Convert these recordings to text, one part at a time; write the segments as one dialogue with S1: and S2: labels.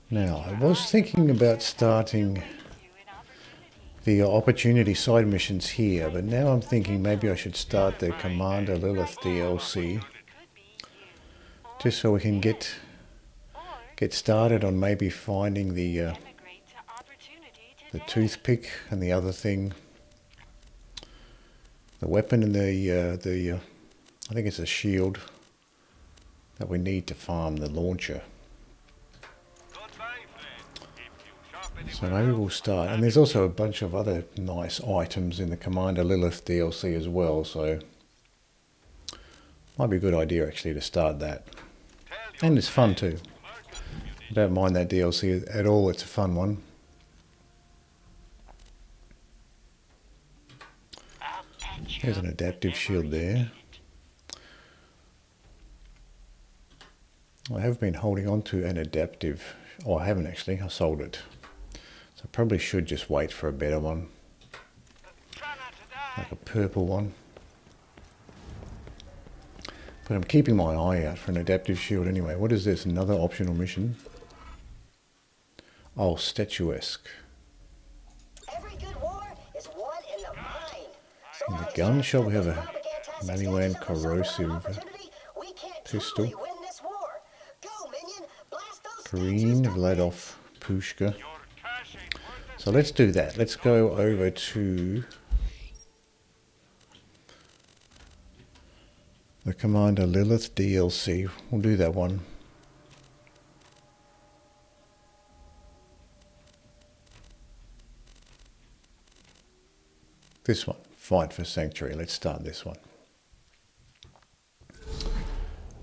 S1: Now, I was thinking about starting the opportunity side missions here, but now I'm thinking maybe I should start the Commander Lilith DLC, just so we can get started on maybe finding the toothpick and the other thing, the weapon and the I think it's a shield that we need to farm the launcher. So maybe we'll start. And there's also a bunch of other nice items in the Commander Lilith DLC as well, so might be a good idea actually to start that. And it's fun too. I don't mind that DLC at all, it's a fun one. There's an adaptive shield there. I have been holding on to an adaptive. Oh, I haven't actually, I sold it. So I probably should just wait for a better one. Like a purple one. But I'm keeping my eye out for an adaptive shield anyway. What is this? Another optional mission? Oh, statuesque.
S2: Every good war is won in the mind.
S1: In the gun shop we have a Maliwan corrosive pistol. Green Vladov Pushka. So let's do that. Let's go over to the Commander Lilith DLC. We'll do that one. This one, Fight for Sanctuary. Let's start this one.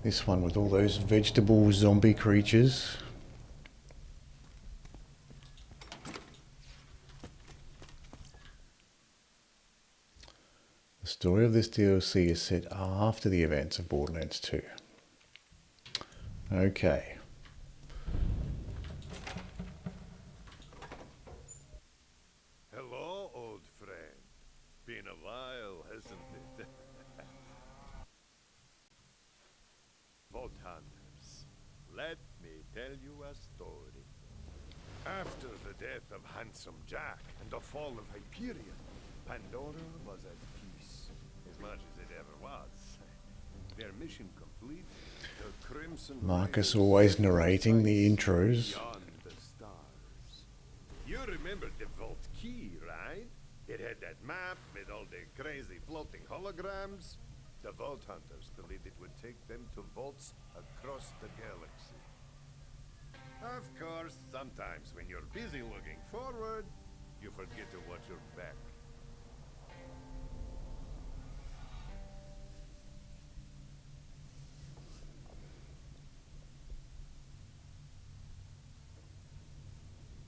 S1: This one with all those vegetable zombie creatures. The story of this DLC is set after the events of Borderlands 2. Okay.
S3: Hello, old friend. Been a while, hasn't it? Vault Hunters, let me tell you a story. After the death of Handsome Jack and the fall of Hyperion, Pandora was at peace, as much as it ever was. Their mission complete, the Crimson
S1: Marcus always narrating the intros.
S3: beyond the stars. You remember the Vault Key, right? It had that map with all the crazy floating holograms. The Vault Hunters believed it would take them to vaults across the galaxy. Of course, sometimes when you're busy looking forward, you forget to watch your back.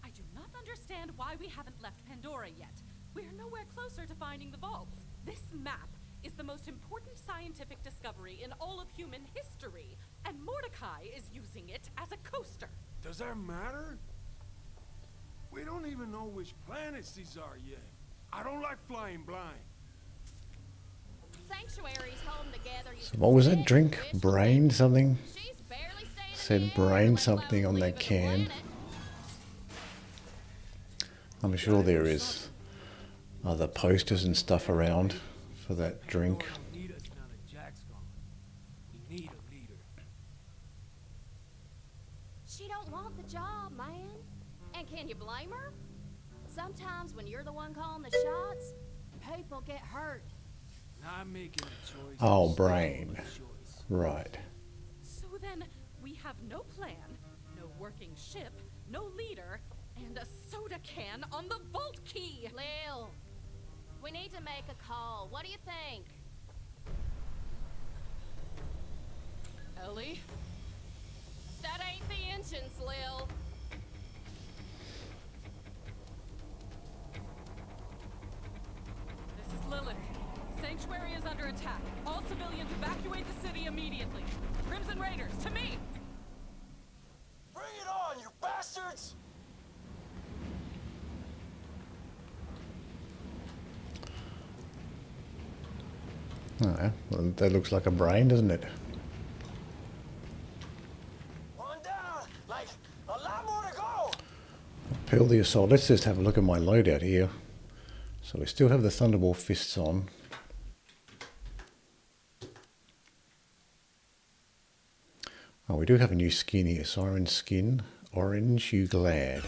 S4: I do not understand why we haven't left Pandora yet. We're nowhere closer to finding the vaults. This map is the most important scientific discovery in all of human history, and Mordecai is using it as a coaster.
S5: Does that matter? We don't even know which planets these are yet. I don't like flying blind.
S6: Sanctuaries home together.
S1: So what was that drink? Brain something?
S6: She's barely staying
S1: Said
S6: in the
S1: brain
S6: air,
S1: something
S6: let
S1: on
S6: alone
S1: that
S6: leaving the
S1: can.
S6: planet.
S1: I'm sure there is other posters and stuff around for that drink.
S5: We don't need us now that Jack's gone. We need a leader.
S6: She don't want the job, man. And can you blame her? Sometimes when you're the one calling the shots, people get hurt.
S5: Not making a choice.
S1: Oh,
S5: is
S1: brain.
S5: still a choice.
S1: Right.
S4: So then, we have no plan, no working ship, no leader, and a soda can on the vault key.
S6: Lil, we need to make a call. What do you think?
S4: Ellie?
S6: That ain't the engines, Lil.
S4: This is Lilith. Sanctuary is under attack. All civilians evacuate the city immediately. Crimson Raiders, to me!
S7: Bring it on, you bastards!
S1: Oh, well, that looks like a brain, doesn't it?
S7: On down, like a lot more to go.
S1: Peel the assault. Let's just have a look at my loadout here. So we still have the Thunderbolt fists on. Oh, we do have a new skin here. Siren skin. Orange, you glad.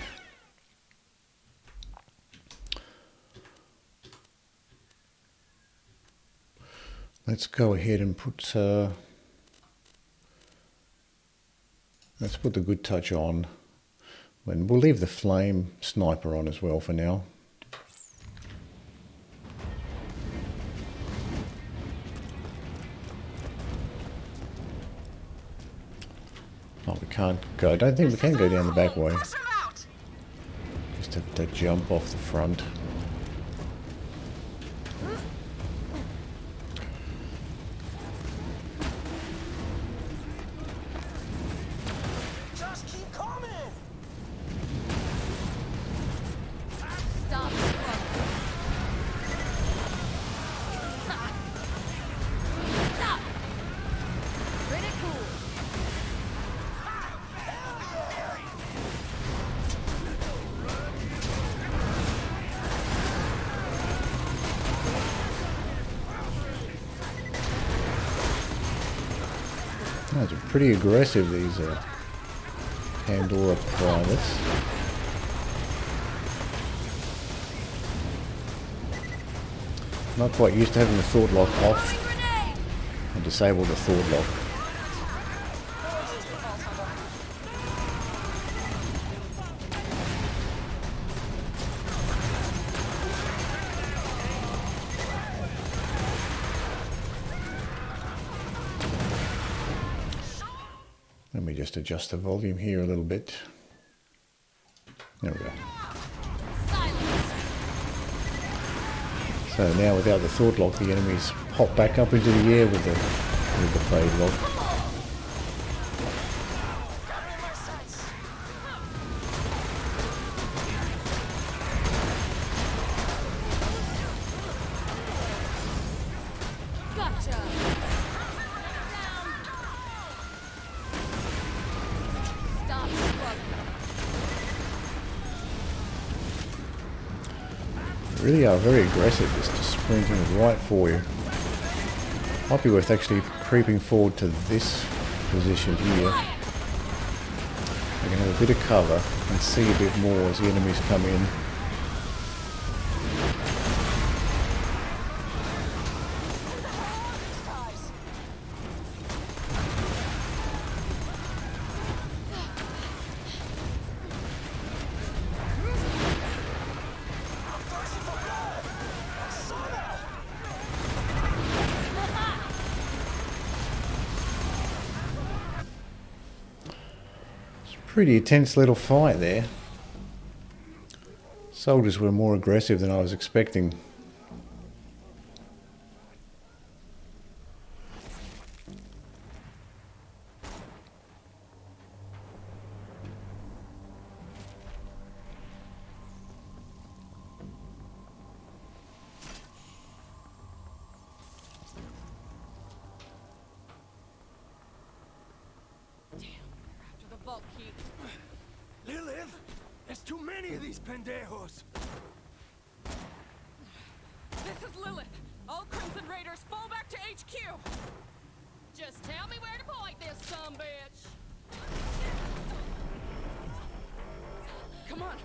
S1: Let's go ahead and put... let's put the Good Touch on. And we'll leave the Flame Sniper on as well for now. Oh, we can't go. I don't think we can go down the back way. Just have to jump off the front.
S7: Just keep coming.
S6: Stop struggling. Stop. Pretty cool.
S1: Those are pretty aggressive, these Pandora privates. Not quite used to having the thought lock off. I disabled the thought lock. Let me just adjust the volume here a little bit. There we go. So now without the thought lock, the enemies hop back up into the air with the phase lock.
S6: Gotcha. Stop struggling.
S1: They really are very aggressive, just sprinting right for you. Might be worth actually creeping forward to this position here. We can have a bit of cover and see a bit more as the enemies come in. Pretty intense little fight there. Soldiers were more aggressive than I was expecting.
S5: Lilith, there's too many of these pendejos.
S4: This is Lilith. All Crimson Raiders fall back to HQ.
S6: Just tell me where to point this sumbitch.
S4: Come on.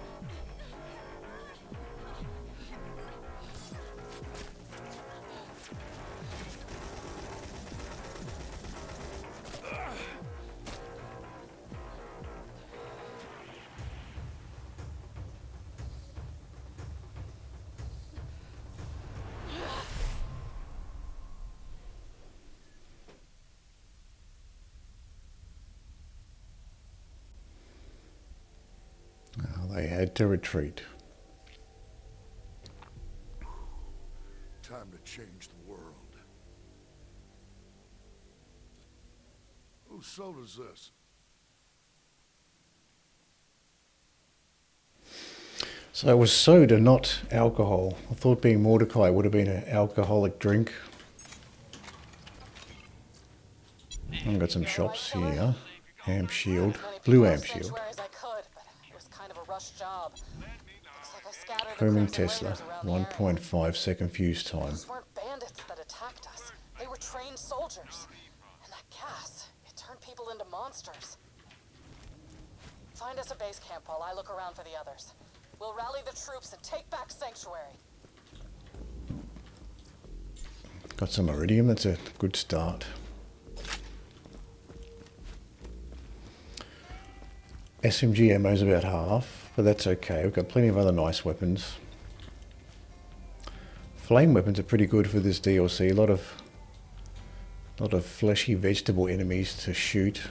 S1: They had to retreat.
S3: Time to change the world. Whose soul is this?
S1: So it was soda, not alcohol. I thought being Mordecai would have been an alcoholic drink. I've got some shops here. Amp shield, blue amp shield.
S2: As I could, but
S8: kind of a rush job. Looks like I scattered the
S1: Homing
S8: crimson
S1: Tesla,
S8: raiders around the area.
S1: 1.5 second fuse time.
S8: Those weren't bandits that attacked us. They were trained soldiers. And that gas, it turned people into monsters. Find us a base camp while I look around for the others. We'll rally the troops and take back Sanctuary.
S1: Got some iridium, that's a good start. SMG ammo's about half, but that's okay. We've got plenty of other nice weapons. Flame weapons are pretty good for this DLC. A lot of fleshy vegetable enemies to shoot.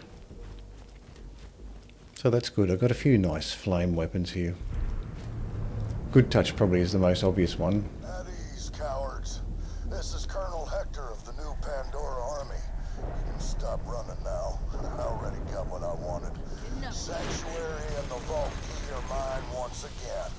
S1: So that's good. I've got a few nice flame weapons here. Good Touch probably is the most obvious one.
S7: At ease, cowards. This is Colonel Hector of the new Pandora Army. You can stop running now. I already got what I wanted. Sanctuary and the Vault Key are mine once again.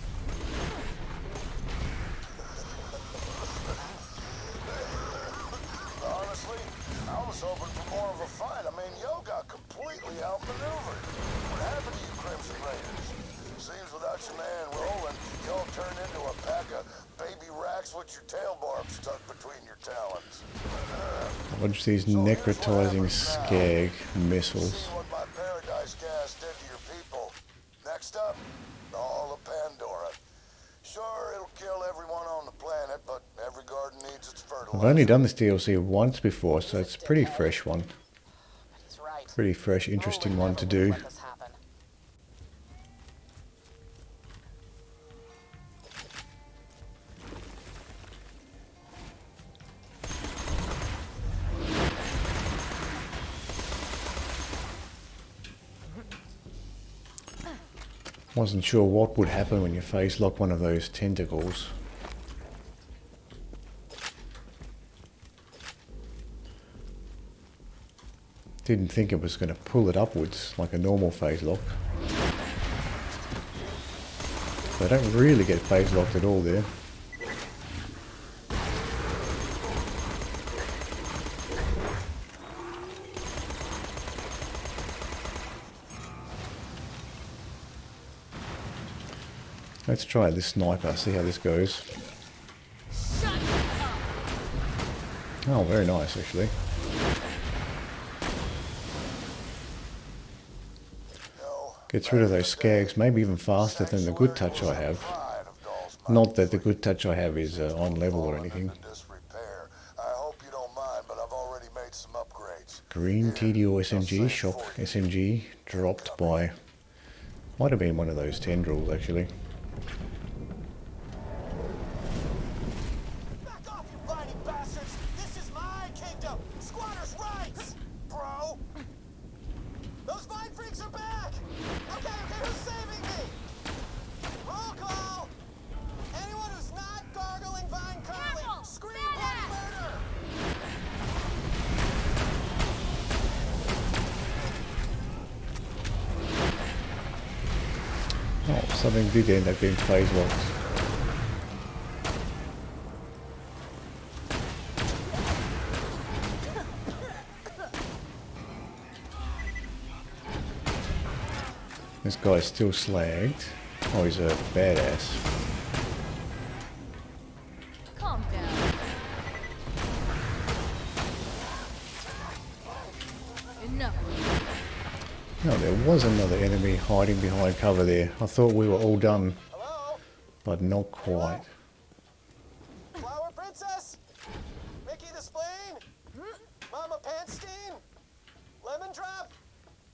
S7: Honestly, I was hoping for more of a fight. I mean, Yo got completely outmaneuvered. What happened to you Crimson Raiders? Seems without your man rolling, y'all turned into a pack of baby racks with your tail barbs stuck between your talons.
S1: Watch these necrotizing Skag missiles.
S7: See what my paradise gas did to your people. Next up, all of Pandora. Sure, it'll kill everyone on the planet, but every garden needs its fertilizer.
S1: I've only done this DLC once before, so it's a pretty fresh one.
S8: He's right.
S1: Pretty fresh, interesting one to do.
S8: Let this happen.
S1: Wasn't sure what would happen when you face lock one of those tentacles. Didn't think it was going to pull it upwards like a normal phase lock. They don't really get phase locked at all there. Let's try this sniper, see how this goes. Oh, very nice actually. Gets rid of those Skags, maybe even faster than the Good Touch I have. Not that the Good Touch I have is on level or anything. Green TDO SMG, Shock SMG, dropped by... Might have been one of those tendrils actually.
S7: Back off, you whiny bastards! This is my kingdom! Squatters' rights! Bro! Those vine freaks are back! Okay, who's saving me? Roll call! Anyone who's not gargling vine curling, scream bloody murder!
S1: Oh, something did end up being phase locked. This guy's still slagged. Oh, he's a badass.
S6: Calm down. Enough.
S1: No, there was another enemy hiding behind cover there. I thought we were all done,
S7: Hello?
S1: but not quite.
S7: Flower Princess? Mickey the Spleen? Mama Pantstein? Lemon Drop?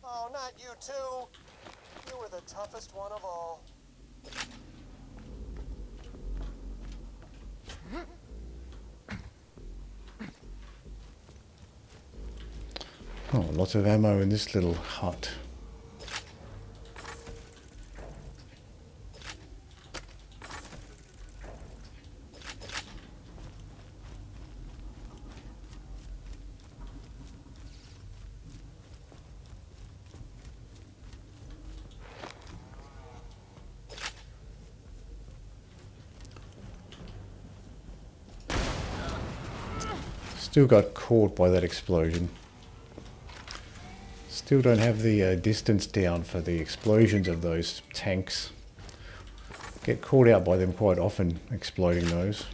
S7: Oh, not you two. You were the toughest one of all.
S1: Oh, lots of ammo in this little hut. Still got caught by that explosion. Still don't have the distance down for the explosions of those tanks. Get caught out by them quite often, exploding those.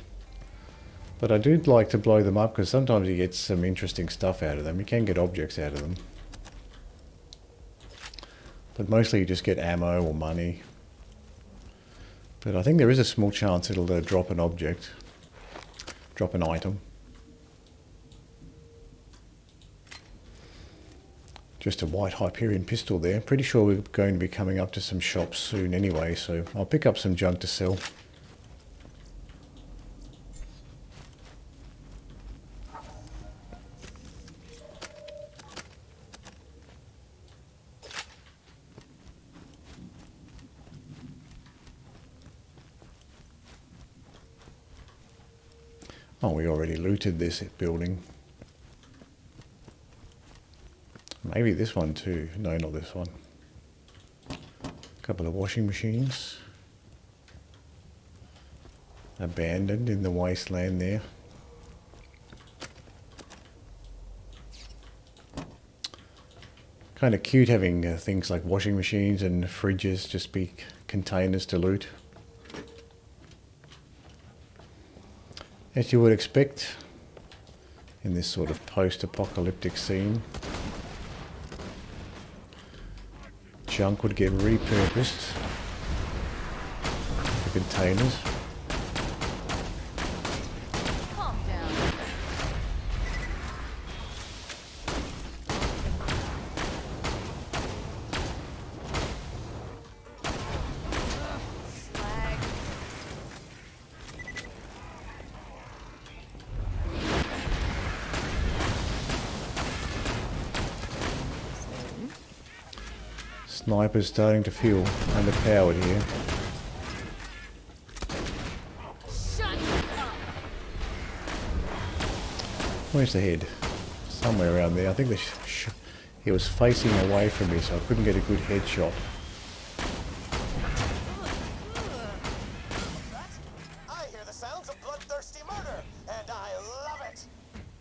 S1: But I do like to blow them up because sometimes you get some interesting stuff out of them. You can get objects out of them. But mostly you just get ammo or money. But I think there is a small chance it'll drop an object. Drop an item. Just a white Hyperion pistol there. Pretty sure we're going to be coming up to some shops soon anyway, so I'll pick up some junk to sell. Oh, we already looted this building. Maybe this one too. No, not this one. A couple of washing machines. Abandoned in the wasteland there. Kind of cute having things like washing machines and fridges just be containers to loot. As you would expect in this sort of post-apocalyptic scene. Junk would get repurposed for containers.
S6: Calm down. Slag.
S1: Sniper's starting to feel underpowered here.
S6: Shut up.
S1: Where's the head? Somewhere around there. I think he was facing away from me, so I couldn't get a good headshot.
S7: I hear the sounds of bloodthirsty murder, and I love it.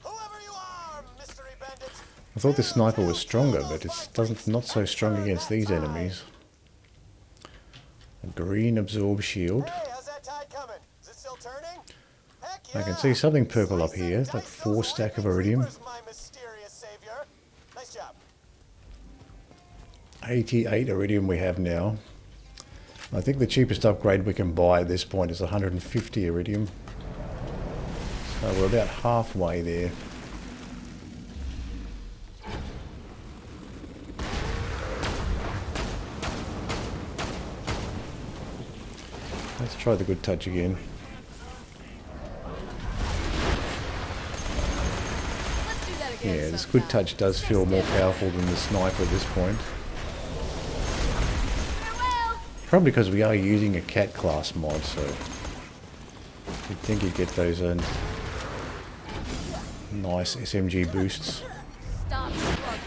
S7: Whoever you are, mystery bandit.
S1: I thought this sniper was stronger, but it's not so strong against these enemies. A green absorb shield.
S7: Hey, how's that tide coming? Is it still turning? Heck
S1: I
S7: yeah.
S1: can see something purple up here. It's like 4 stack of iridium.
S7: My mysterious savior. Nice job.
S1: 88 iridium we have now. I think the cheapest upgrade we can buy at this point is 150 iridium. So we're about halfway there. Let's try the Good Touch again.
S6: Let's do that again.
S1: Yeah, this Good Touch does feel more powerful than the sniper at this point.
S6: Farewell.
S1: Probably because we are using a cat class mod, so you'd think you'd get those nice SMG boosts.
S6: Stop struggling.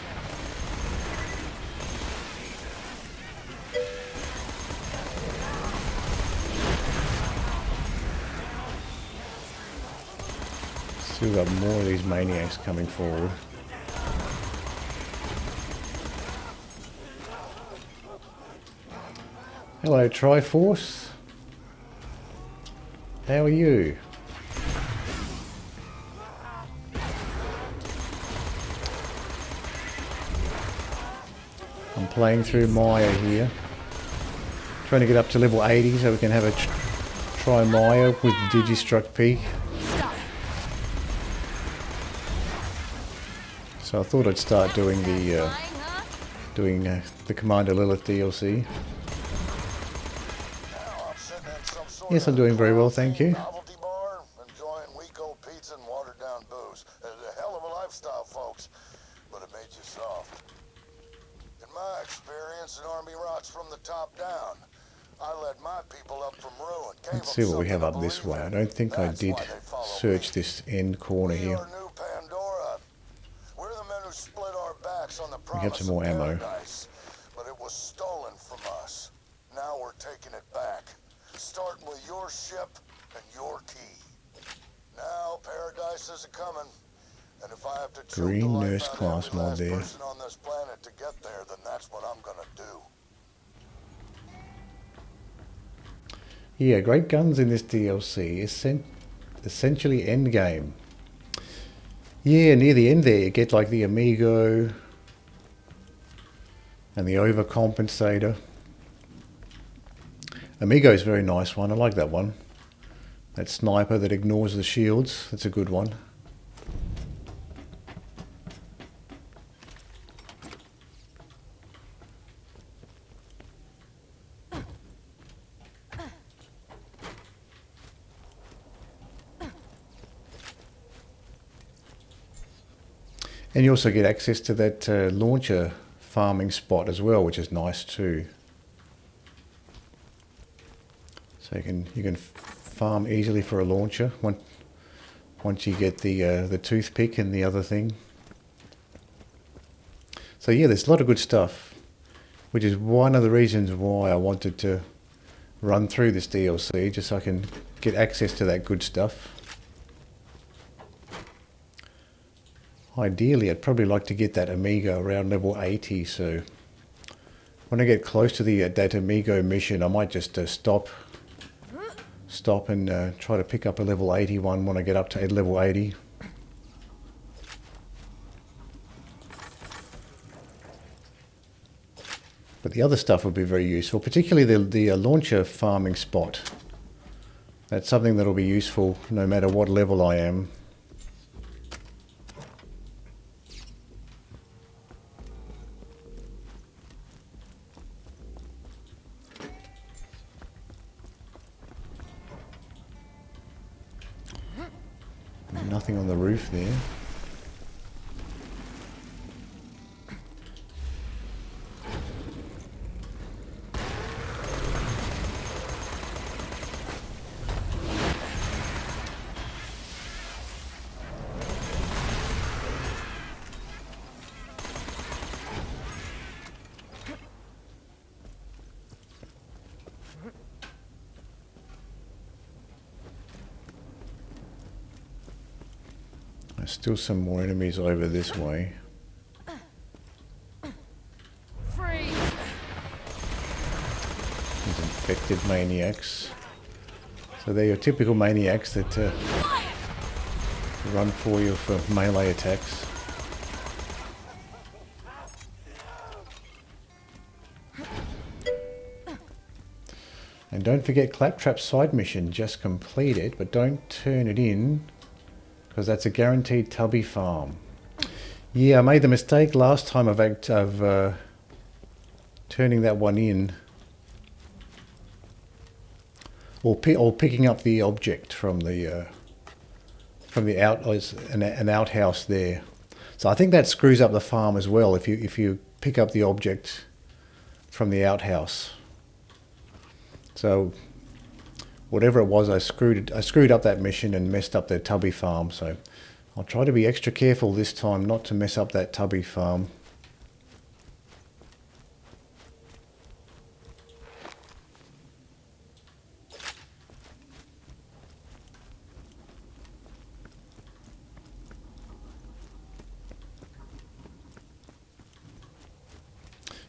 S1: Still got more of these maniacs coming forward. Hello, Triforce. How are you? I'm playing through Maya here. Trying to get up to level 80 so we can have a try Maya with Digistruct Peak. So I thought I'd start doing the Commander Lilith DLC. Yes, I'm doing very well, thank you.
S9: Novelty bar, enjoying weak old pizza and watered down booze. A hell of a lifestyle, folks, but it made you soft. In my experience, an army rots from the top down. I led my people up from ruin.
S1: Let's see what we have up this way. I don't think I did search this end corner here.
S9: We're the men who split our backs on the
S1: We have
S9: promise
S1: some more
S9: of
S1: ammo.
S9: paradise, but it was stolen from us. Now we're taking it back, starting with your ship and your key. Now paradise is a-coming. And if I have to choke the
S1: Green
S9: life
S1: nurse
S9: out of
S1: class
S9: every
S1: mod
S9: last
S1: there.
S9: person on this planet to get there, then that's what I'm gonna do.
S1: Yeah, great guns in this DLC. Essentially endgame. Yeah, near the end there you get like the Amigo and the Overcompensator. Amigo is a very nice one. I like that one. That sniper that ignores the shields. That's a good one. And you also get access to that launcher farming spot as well, which is nice too. So you can farm easily for a launcher once you get the toothpick and the other thing. So yeah, there's a lot of good stuff, which is one of the reasons why I wanted to run through this DLC, just so I can get access to that good stuff. Ideally, I'd probably like to get that Amigo around level 80, so when I get close to that Amigo mission, I might just stop and try to pick up a level 81 when I get up to level 80. But the other stuff would be very useful, particularly the launcher farming spot. That's something that will be useful no matter what level I am. Nothing on the roof there. There's still some more enemies over this way.
S6: Freeze!
S1: These infected maniacs. So they're your typical maniacs that run for you for melee attacks. And don't forget Claptrap's side mission, just complete it, but don't turn it in, because that's a guaranteed tubby farm. Yeah, I made the mistake last time of turning that one in, or picking up the object from an outhouse there. So I think that screws up the farm as well if you pick up the object from the outhouse. So whatever it was, I screwed up that mission and messed up the tubby farm. So I'll try to be extra careful this time not to mess up that tubby farm.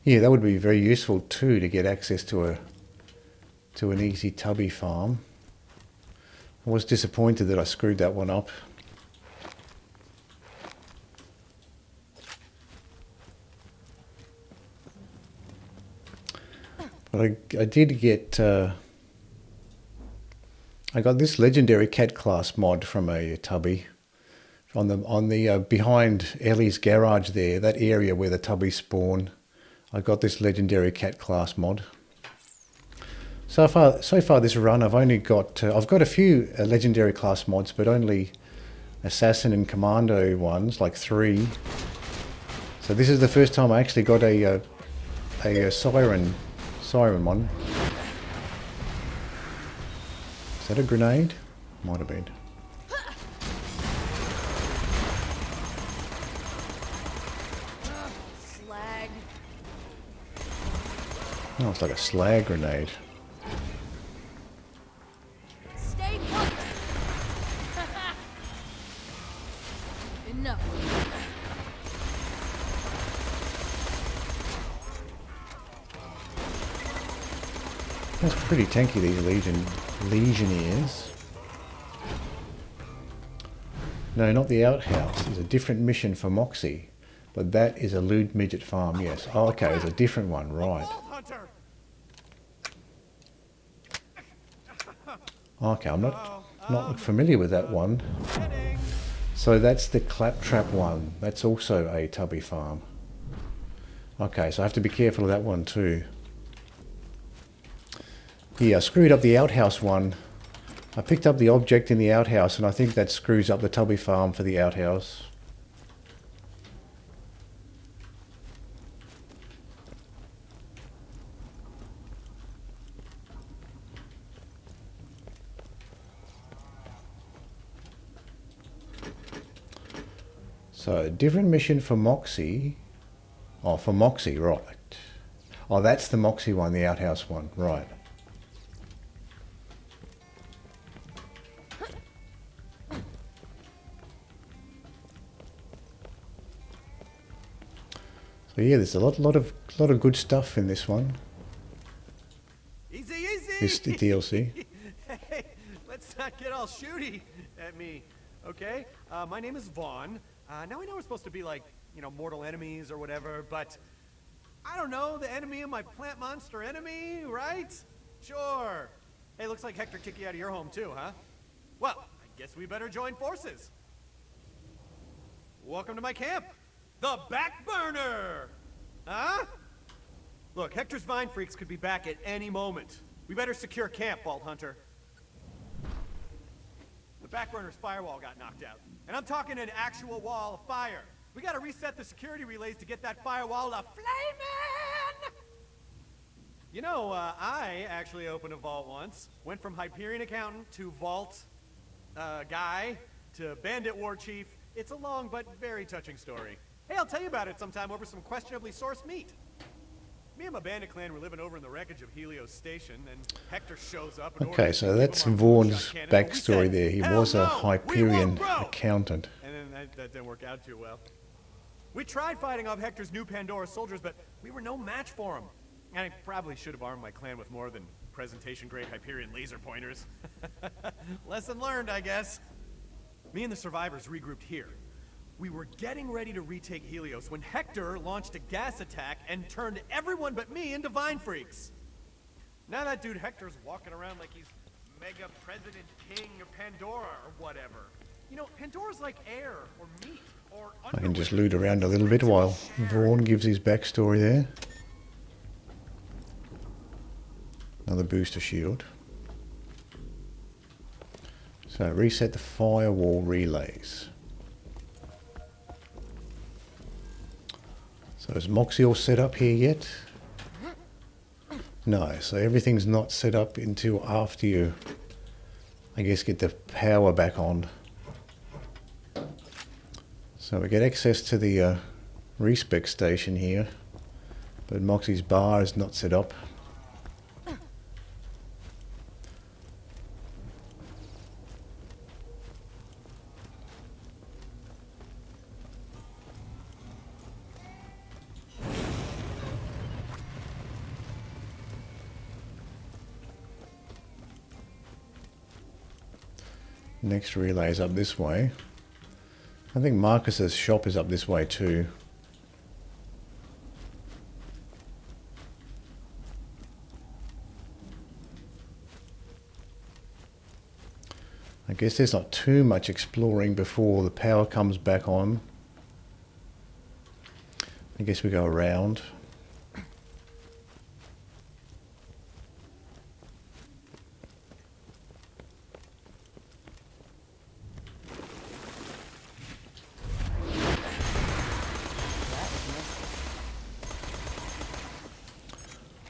S1: Yeah, that would be very useful too, to get access to an easy tubby farm. I was disappointed that I screwed that one up. But I did get I got this legendary cat class mod from a tubby on the behind Ellie's garage there, that area where the tubbies spawn. I got this legendary cat class mod. So far this run, I've only got I've got a few legendary class mods, but only assassin and commando ones, like 3. So this is the first time I actually got a Siren one. Is that a grenade? Might have been.
S6: Slag.
S1: Oh, it's like a slag grenade.
S6: Stay put. Enough.
S1: That's pretty tanky, these Legionnaires. No, not the outhouse. It's a different mission for Moxie. But that is a lewd midget farm, yes. Oh, okay, it's a different one, right. Okay, I'm not familiar with that one. So that's the Claptrap one. That's also a tubby farm. Okay, so I have to be careful of that one too. Yeah, I screwed up the outhouse one. I picked up the object in the outhouse and I think that screws up the tubby farm for the outhouse. So, different mission for Moxie. Oh, for Moxie, right. Oh, that's the Moxie one, the outhouse one, right. So yeah, there's a lot of good stuff in this one.
S10: Easy, easy.
S1: This DLC.
S10: Hey, let's not get all shooty at me, okay? My name is Vaughn. Now I know we're supposed to be like, you know, mortal enemies or whatever, but I don't know, the enemy of my plant monster enemy, right? Sure. Hey, looks like Hector kicked you out of your home too, huh? Well, I guess we better join forces. Welcome to my camp, the Backburner. Huh? Look, Hector's Vine Freaks could be back at any moment. We better secure camp, Vault Hunter. The Backburner's firewall got knocked out. And I'm talking an actual wall of fire. We gotta reset the security relays to get that firewall to flamin'! You know, I actually opened a vault once. Went from Hyperion accountant to vault guy to bandit war chief. It's a long but very touching story. Hey, I'll tell you about it sometime over some questionably sourced meat. Me and my bandit clan were living over in the wreckage of Helios Station, and Hector shows up and
S1: Okay, so that's Vaughn's backstory there. He was a Hyperion accountant.
S10: And then that didn't work out too well. We tried fighting off Hector's new Pandora soldiers, but we were no match for him. And I probably should have armed my clan with more than presentation-grade Hyperion laser pointers. Lesson learned, I guess. Me and the survivors regrouped here. We were getting ready to retake Helios when Hector launched a gas attack and turned everyone but me into Vine Freaks. Now that dude Hector's walking around like he's Mega President King of Pandora or whatever. You know, Pandora's like air or meat or underwear.
S1: I can just loot around a little bit while Vaughn gives his backstory there. Another booster shield. So reset the firewall relays. So is Moxie all set up here yet? No, so everything's not set up until after you, I guess, get the power back on. So we get access to the respec station here, but Moxie's bar is not set up. Next relay is up this way. I think Marcus's shop is up this way too. I guess there's not too much exploring before the power comes back on. I guess we go around.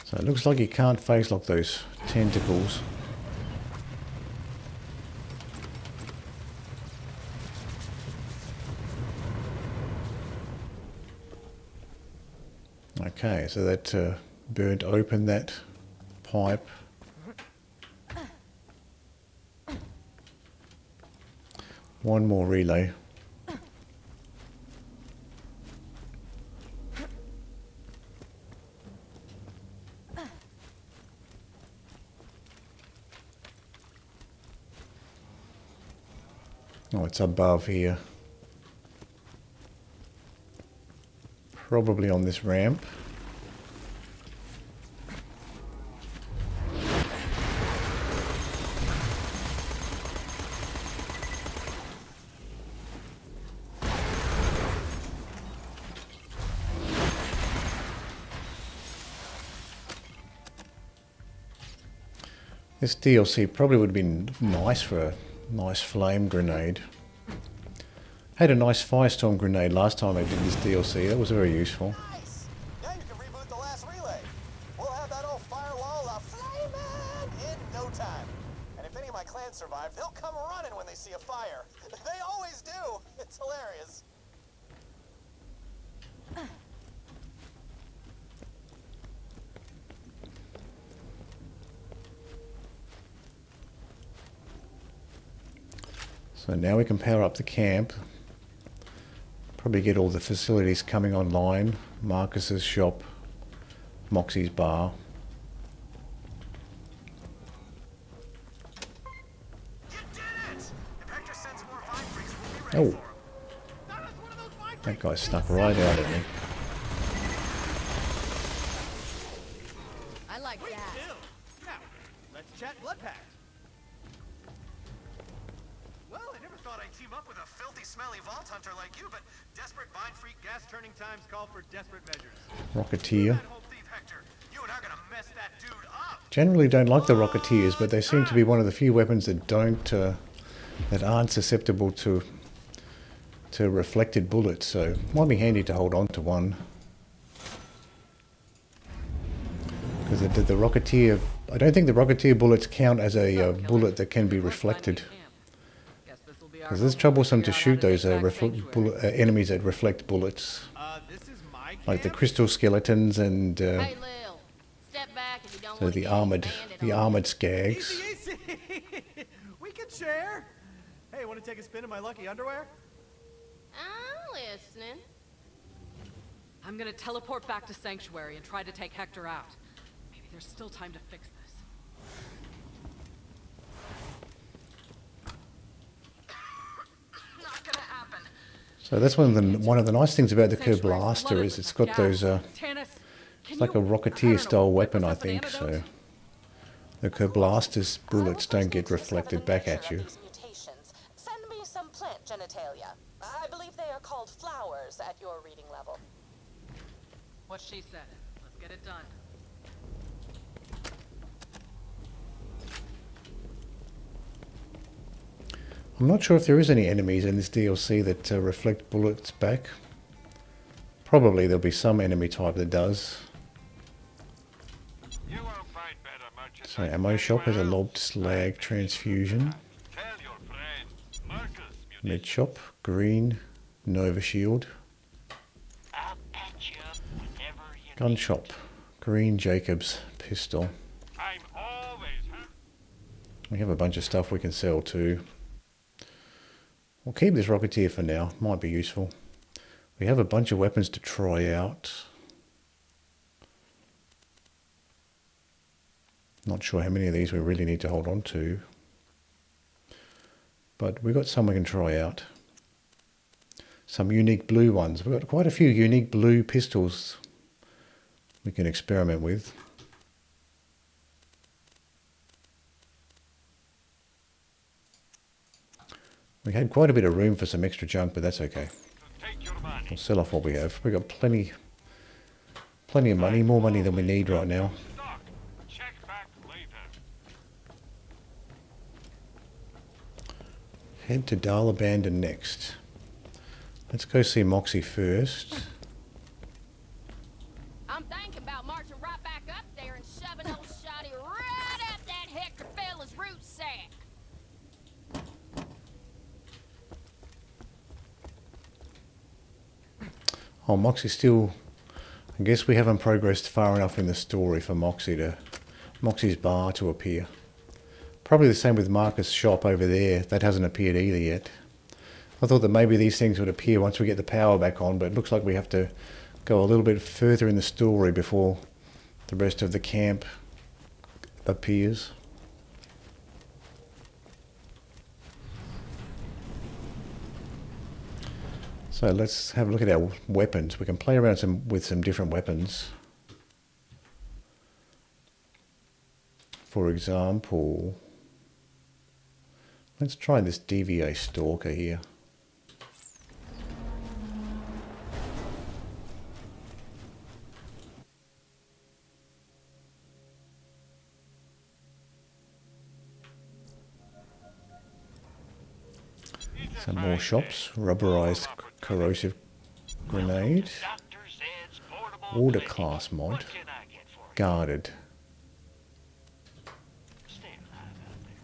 S1: So it looks like you can't phase lock those tentacles. Okay, so that burnt open that pipe. One more relay. Oh, it's above here. Probably on this ramp. This DLC probably would have been nice for a nice flame grenade. Had a nice firestorm grenade last time I did this DLC. That was very useful.
S7: Nice! Now you can reboot the last relay. We'll have that old firewall flaming in no time. And if any of my clan survive, they'll come running when they see a fire. They always do. It's hilarious.
S1: So now we can power up the camp. Probably get all the facilities coming online. Marcus's shop, Moxie's bar.
S7: You did it! If Hector sends more vine freaks, we'll be ready
S1: Oh,
S7: for him.
S1: that guy snuck right out at me.
S6: I like that.
S10: Now, let's chat Blood Pact. Well, I never thought I'd team up with a filthy, smelly vault hunter like you, but desperate vine freak gas turning times call for desperate measures.
S1: Rocketeer.
S10: That whole thief, Hector. You and I are gonna mess that dude up.
S1: Generally don't like the Rocketeers, but they seem to be one of the few weapons that that aren't susceptible to reflected bullets. So might be handy to hold on to one. Because the Rocketeer, I don't think the Rocketeer bullets count as a bullet that can be reflected. Because it's troublesome to shoot those enemies that reflect bullets.
S10: This is my
S1: Like the
S10: camp.
S1: crystal skeletons and
S6: Hey, Lil, step back if you don't
S1: so
S6: want to
S1: the
S6: get
S1: armored
S6: abandoned on me.
S1: Skags.
S10: Easy, easy. We can share. Hey, want to take a spin in my lucky underwear?
S6: I'm listening.
S4: I'm gonna teleport back to Sanctuary and try to take Hector out. Maybe there's still time to fix this.
S8: Not gonna happen.
S1: So that's one of the nice things about the Kerr Blaster is it's got those it's like a Rocketeer style weapon, I think. So the Kerr Blaster's bullets don't get reflected back at you.
S8: These mutations. Send me some plant genitalia. I believe they are called flowers at your reading level.
S4: What she said. Let's get it done.
S1: I'm not sure if there is any enemies in this DLC that reflect bullets back. Probably there'll be some enemy type that does. So ammo shop has a lobbed slag transfusion. Med shop, green, Nova shield. Gun shop, green Jacobs pistol. We have a bunch of stuff we can sell too. We'll keep this Rocketeer for now, might be useful. We have a bunch of weapons to try out. Not sure how many of these we really need to hold on to. But we've got some we can try out. Some unique blue ones. We've got quite a few unique blue pistols we can experiment with. We had quite a bit of room for some extra junk, but that's okay. We'll sell off what we have. We've got plenty of money, more money than we need right now. Head to Dahl Abandon next. Let's go see Moxie first.
S6: I'm thinking about marching right back up there and shoving old Shoddy right up that Hector fella's root sack.
S1: Oh, Moxie's still... I guess we haven't progressed far enough in the story for Moxie's bar to appear. Probably the same with Marcus' shop over there. That hasn't appeared either yet. I thought that maybe these things would appear once we get the power back on, but it looks like we have to go a little bit further in the story before the rest of the camp appears. So let's have a look at our weapons. We can play around with some different weapons. For example, let's try this DVA Stalker here. Some more shops. Rubberized corrosive grenade. Water class mod. Guarded.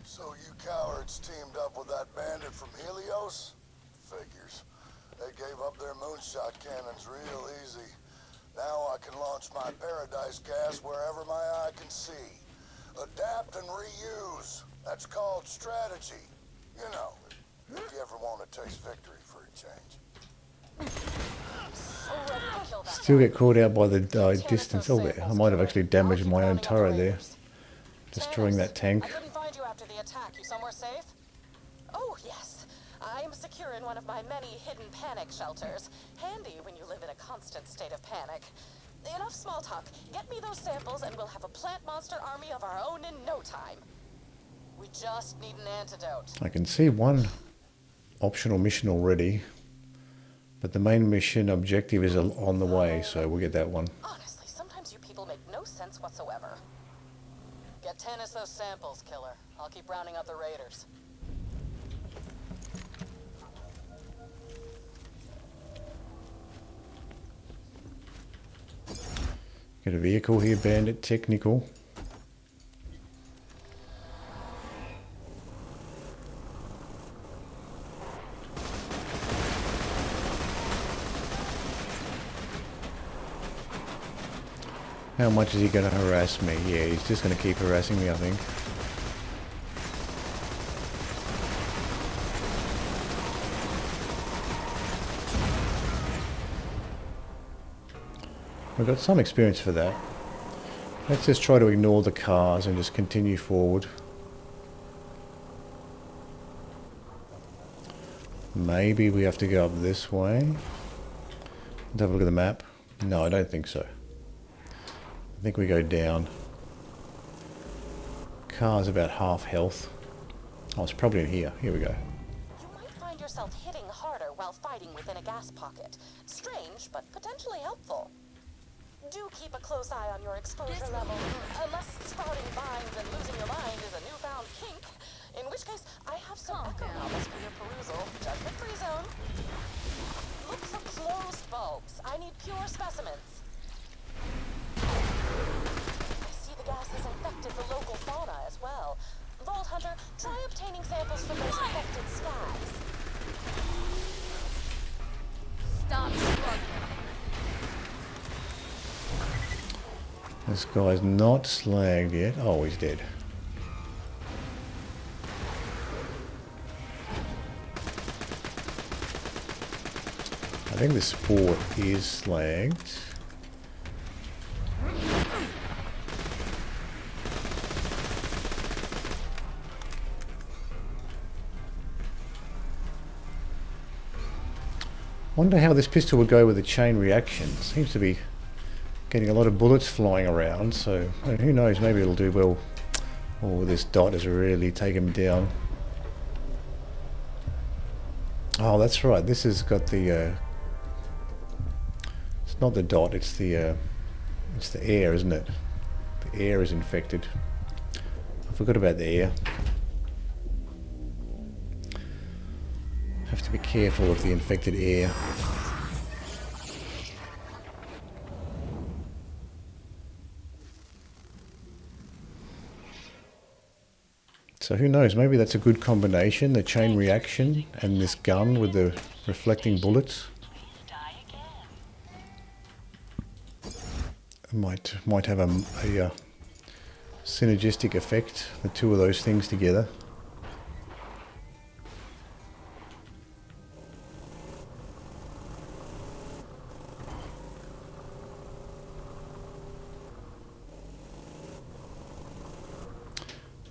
S9: So you cowards teamed up with that bandit from Helios? Figures. They gave up their moonshot cannons real easy. Now I can launch my paradise gas wherever my eye can see. Adapt and reuse. That's called strategy. You know, if you ever want to taste victory for a change.
S1: Still get caught out by the distance. Oh, I might have actually damaged my own turret there. Destroying that tank.
S8: I couldn't find you after the attack. You somewhere safe? Oh, yes. I'm secure in one of my many hidden panic shelters. Handy when you live in a constant state of panic. Enough small talk. Get me those samples and we'll have a plant monster army of our own in no time. We just need an antidote.
S1: I can see one optional mission already, but the main mission objective is on the way, so we'll get that one.
S8: Honestly, sometimes you people make no sense whatsoever. Get Tannis those samples, killer. I'll keep rounding up the raiders.
S1: Get a vehicle here, Bandit Technical. How much is he going to harass me? Yeah, he's just going to keep harassing me, I think. We've got some experience for that. Let's just try to ignore the cars and just continue forward. Maybe we have to go up this way. Let's have a look at the map. No, I don't think so. I think we go down. Car's about half health. Oh, it's probably in here. Here we go.
S8: You might find yourself hitting harder while fighting within a gas pocket. Strange, but potentially helpful. Do keep a close eye on your exposure level, unless sprouting vines and losing your mind is a newfound kink, in which case I have some echo novels for your perusal. Judgment-free zone. Look for closed bulbs. I need pure specimens. I see the gas has infected the local fauna as well. Vault Hunter, try obtaining samples from those infected Skags.
S6: Stop struggling.
S1: This guy's not slagged yet. Oh, he's dead. I think the Spore is slagged. Wonder how this pistol would go with the chain reaction. Seems to be getting a lot of bullets flying around, so who knows, maybe it'll do well. Oh, this dot has really taken him down. Oh, that's right, this has got the it's not the dot, it's the air, isn't it? The air is infected. I forgot about the air. Have to be careful of the infected air. So who knows, maybe that's a good combination, the chain reaction and this gun with the reflecting bullets. Might have a synergistic effect, the two of those things together.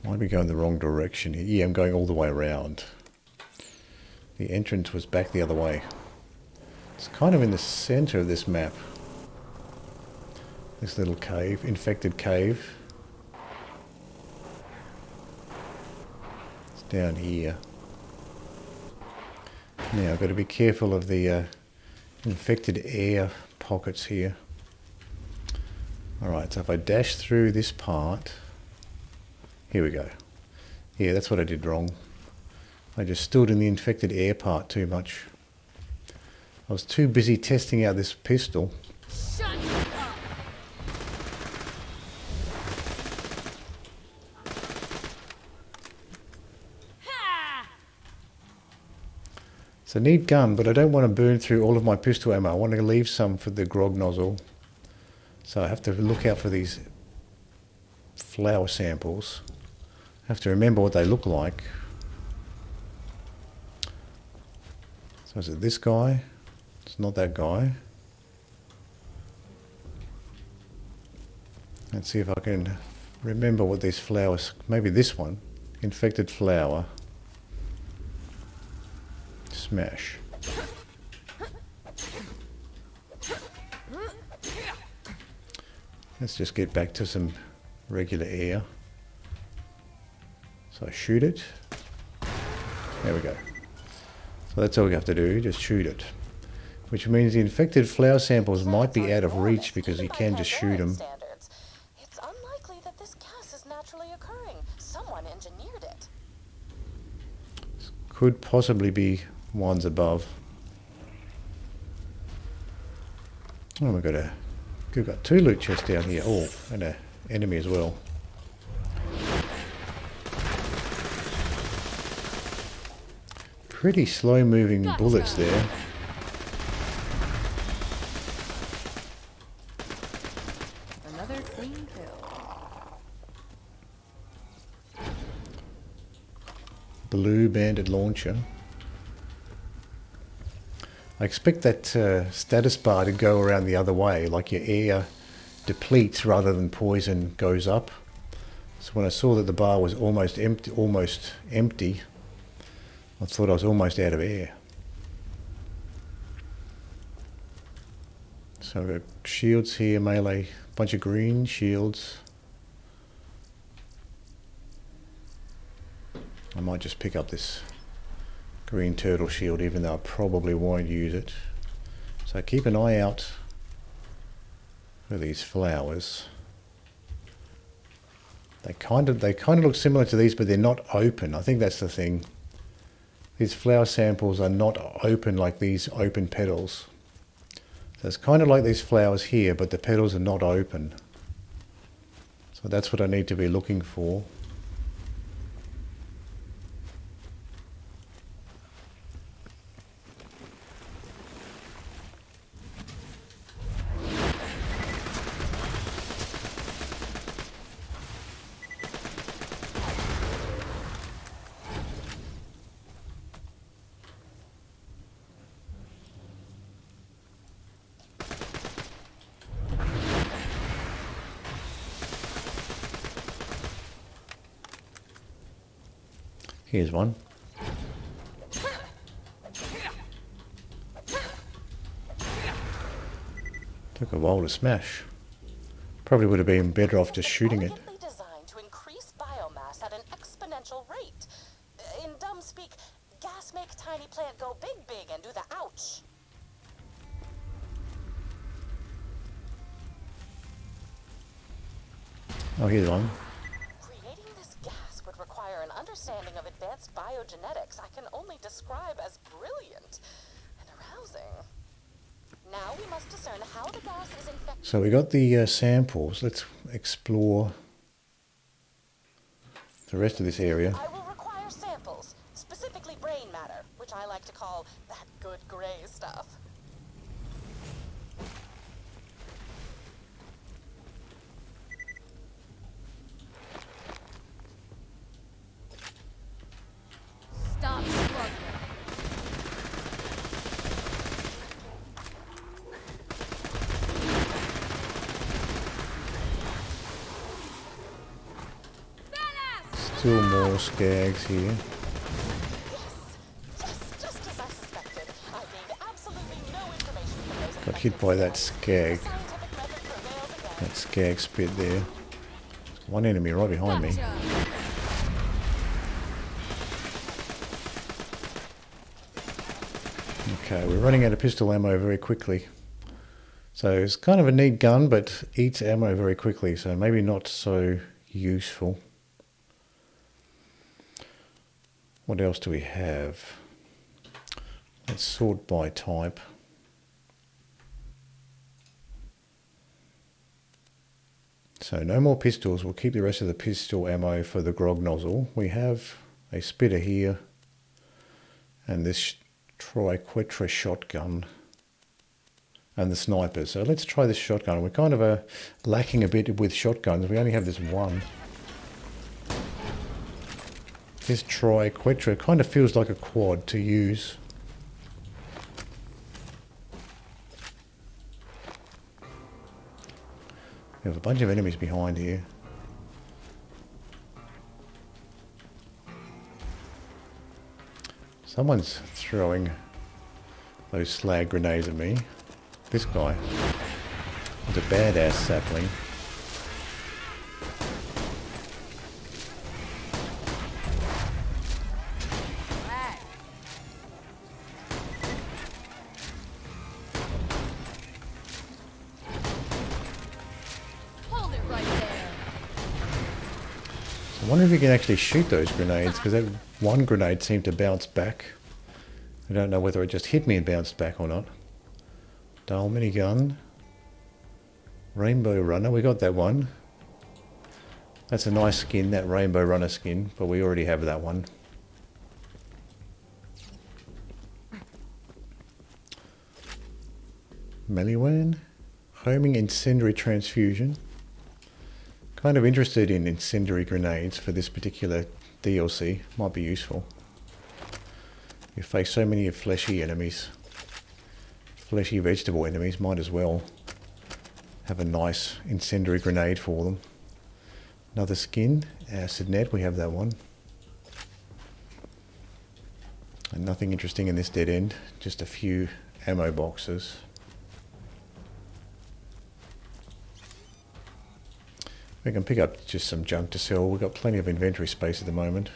S1: Might be going the wrong direction here. Yeah, I'm going all the way around. The entrance was back the other way. It's kind of in the center of this map. This little cave, infected cave. It's down here. Now I've got to be careful of the infected air pockets here. Alright, so if I dash through this part, here we go. Yeah, that's what I did wrong. I just stood in the infected air part too much. I was too busy testing out this pistol.
S6: Shut up! Ha!
S1: It's a neat gun, but I don't want to burn through all of my pistol ammo. I want to leave some for the grog nozzle. So I have to look out for these flower samples. I have to remember what they look like. So is it this guy? It's not that guy. Let's see if I can remember what these flowers... Maybe this one. Infected flower. Smash. Let's just get back to some regular air. So I shoot it. There we go. So that's all we have to do, just shoot it. Which means the infected flower samples might be out of reach because you can just shoot them.
S8: It's unlikely that this gas is naturally occurring. Someone engineered it.
S1: Could possibly be ones above. Oh, we've got 2 loot chests down here. Oh, and an enemy as well. Pretty slow moving bullets there.
S11: Another clean kill.
S1: Blue banded launcher. I expect that status bar to go around the other way, like your air depletes rather than poison goes up. So when I saw that the bar was almost empty, I thought I was almost out of air. So I've got shields here, melee, bunch of green shields. I might just pick up this green turtle shield even though I probably won't use it. So keep an eye out for these flowers. They kind of look similar to these, but they're not open. I think that's the thing. These flower samples are not open like these open petals. So it's kind of like these flowers here, but the petals are not open. So that's what I need to be looking for. Here's one. Took a while to smash. Probably would have been better off just shooting it.
S8: Designed to increase biomass at an exponential rate. In dumb speak, gas make tiny plant go big and do the ouch.
S1: Oh, here's one.
S8: Creating this gas would require an understanding of advanced biogenetics I can only describe as brilliant and arousing. Now we must discern how the gas is infected.
S1: So we got the samples. Let's explore the rest of this area.
S8: I will require samples, specifically brain matter, which I like to call that good gray stuff.
S6: Stop struggling.
S1: Still more Skags here.
S8: Yes, just as I suspected. I gained absolutely no information
S1: hit by that skag. That skag spit there. One enemy right behind me. Okay, we're running out of pistol ammo very quickly. So it's kind of a neat gun, but eats ammo very quickly, so maybe not so useful. What else do we have? Let's sort by type. So no more pistols. We'll keep the rest of the pistol ammo for the grog nozzle. We have a spitter here and this triquetra shotgun and the sniper. So let's try this shotgun. We're kind of lacking a bit with shotguns. We only have this one. This triquetra kind of feels like a quad to use. We have a bunch of enemies behind here. Someone's throwing those slag grenades at me. This guy is a badass sapling. I wonder if you can actually shoot those grenades, because that one grenade seemed to bounce back. I don't know whether it just hit me and bounced back or not. Dahl minigun. Rainbow runner, we got that one. That's a nice skin, that rainbow runner skin, but we already have that one. Maliwan. Homing incendiary transfusion. Kind of interested in incendiary grenades for this particular DLC. Might be useful. You face so many fleshy enemies. Fleshy vegetable enemies, might as well have a nice incendiary grenade for them. Another skin, acid net, we have that one. And nothing interesting in this dead end, just a few ammo boxes. We can pick up just some junk to sell. We've got plenty of inventory space at the moment.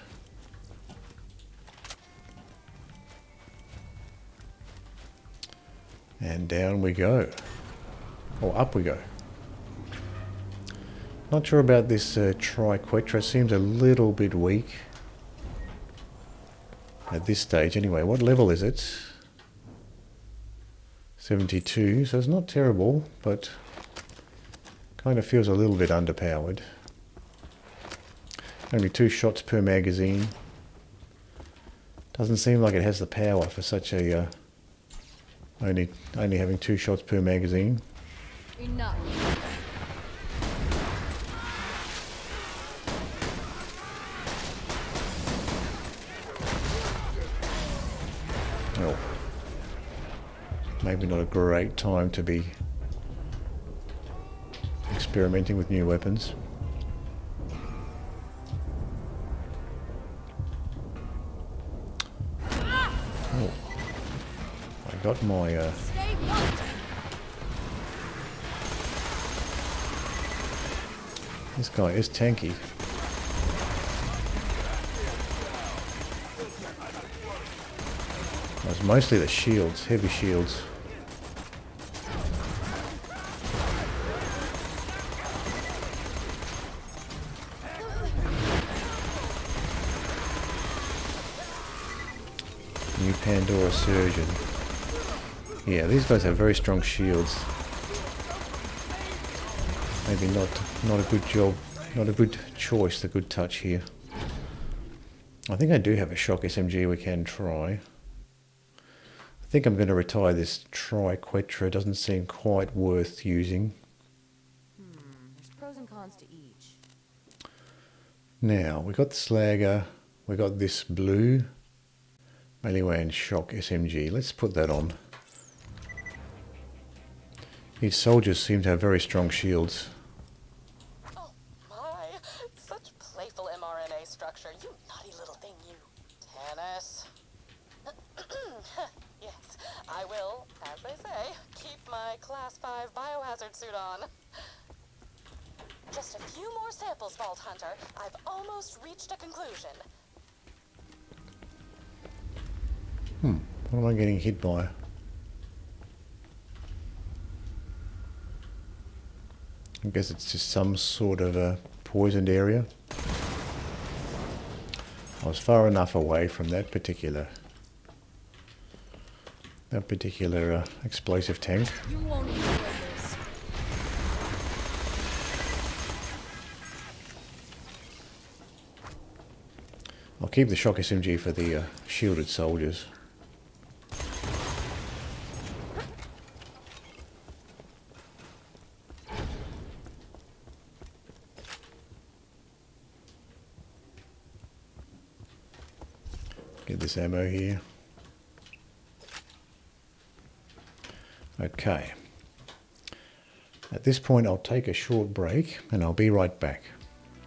S1: And down we go. Or up we go. Not sure about this triquetra. Seems a little bit weak. At this stage anyway. What level is it? 72. So it's not terrible, but kind of feels a little bit underpowered. Only 2 shots per magazine. Doesn't seem like it has the power for such a only having 2 shots per magazine.
S6: Enough.
S1: Oh. Maybe not a great time to be experimenting with new weapons. Oh. I got my this guy is tanky. It's mostly the shields, heavy shields. New Pandora Surgeon. Yeah, these guys have very strong shields. Maybe not a good job, not a good choice, the Good Touch here. I think I do have a shock SMG we can try. I think I'm going to retire this triquetra. It doesn't seem quite worth using.
S11: There's pros and cons to each.
S1: Now, we got the Slagger, we got this blue Maliwan shock SMG. Let's put that on. These soldiers seem to have very strong shields.
S8: Oh my, such playful mRNA structure. You naughty little thing, you. Tennis. Yes, I will, as they say, keep my Class 5 biohazard suit on. Just a few more samples, Vault Hunter. I've almost reached a conclusion.
S1: What am I getting hit by? I guess it's just some sort of a poisoned area. I was far enough away from that particular explosive tank.
S11: You won't enjoy this.
S1: I'll keep the shock SMG for the shielded soldiers. Get this ammo here. Okay. At this point I'll take a short break and I'll be right back.